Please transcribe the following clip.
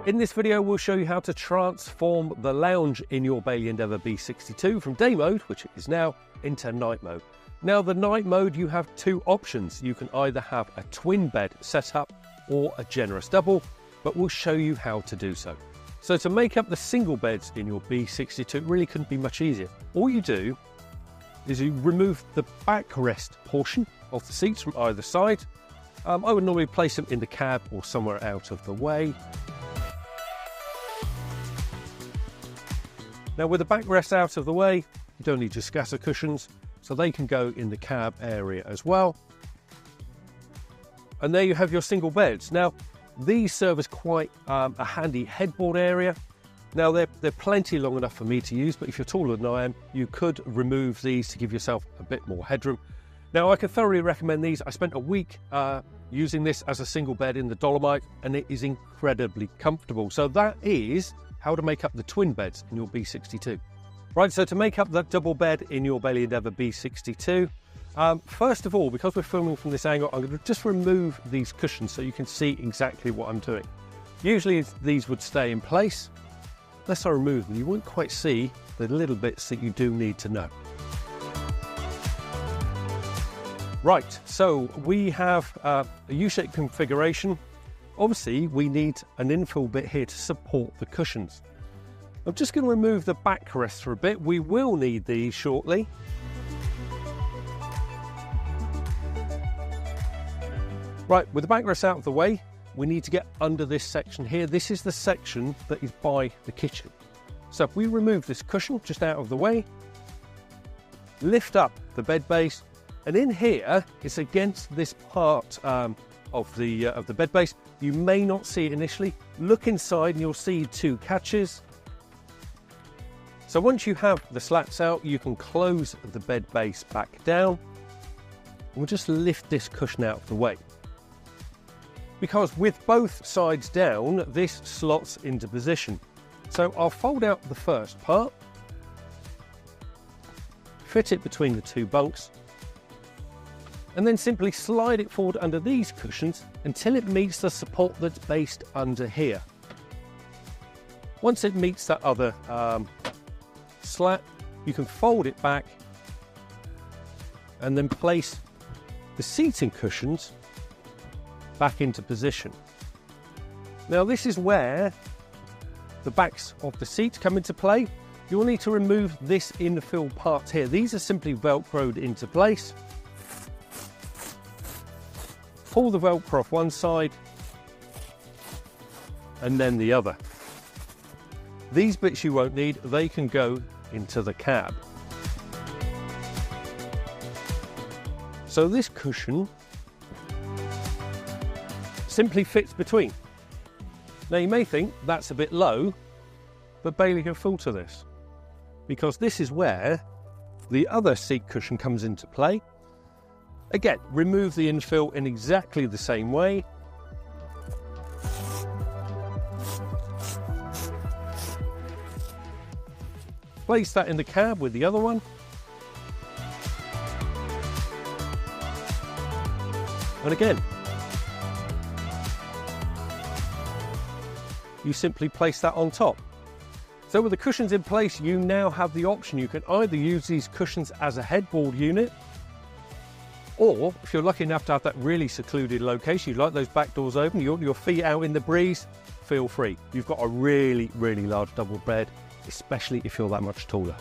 In this video, we'll show you how to transform the lounge in your Bailey Endeavour B62 from day mode, which it is now, into night mode. Now, the night mode, you have two options. You can either have a twin bed setup or a generous double, but we'll show you how to do so. So to make up the single beds in your B62, it really couldn't be much easier. All you do is you remove the backrest portion of the seats from either side. I would normally place them in the cab or somewhere out of the way. Now, with the backrest out of the way, you don't need your scatter cushions, so they can go in the cab area as well. And there you have your single beds. Now, these serve as quite a handy headboard area. Now, they're plenty long enough for me to use, but if you're taller than I am, you could remove these to give yourself a bit more headroom. Now, I can thoroughly recommend these. I spent a week using this as a single bed in the Dolomite, and it is incredibly comfortable. So that is how to make up the twin beds in your B62. Right, so to make up that double bed in your Bailey Endeavour B62, first of all, because we're filming from this angle, I'm going to just remove these cushions so you can see exactly what I'm doing. Usually these would stay in place. Unless I remove them, you won't quite see the little bits that you do need to know. Right, so we have a U-shaped configuration. Obviously, we need an infill bit here to support the cushions. I'm just going to remove the backrest for a bit. We will need these shortly. Right, with the backrest out of the way, we need to get under this section here. This is the section that is by the kitchen. So if we remove this cushion just out of the way, lift up the bed base, and in here, it's against this part of the bed base. You may not see it initially. Look inside and you'll see two catches. So once you have the slats out, you can close the bed base back down. We'll just lift this cushion out of the way. Because with both sides down, this slots into position. So I'll fold out the first part, fit it between the two bunks, and then simply slide it forward under these cushions until it meets the support that's based under here. Once it meets that other slat, you can fold it back and then place the seating cushions back into position. Now, this is where the backs of the seats come into play. You'll need to remove this infill part here. These are simply velcroed into place. Pull the velcro off one side and then the other. These bits you won't need, they can go into the cab. So this cushion simply fits between. Now, you may think that's a bit low, but Bailey can filter this, because this is where the other seat cushion comes into play. Again, remove the infill in exactly the same way. Place that in the cab with the other one. And again, you simply place that on top. So with the cushions in place, you now have the option. You can either use these cushions as a headboard unit, or if you're lucky enough to have that really secluded location, you like those back doors open, you want your feet out in the breeze, feel free. You've got a really, really large double bed, especially if you're that much taller.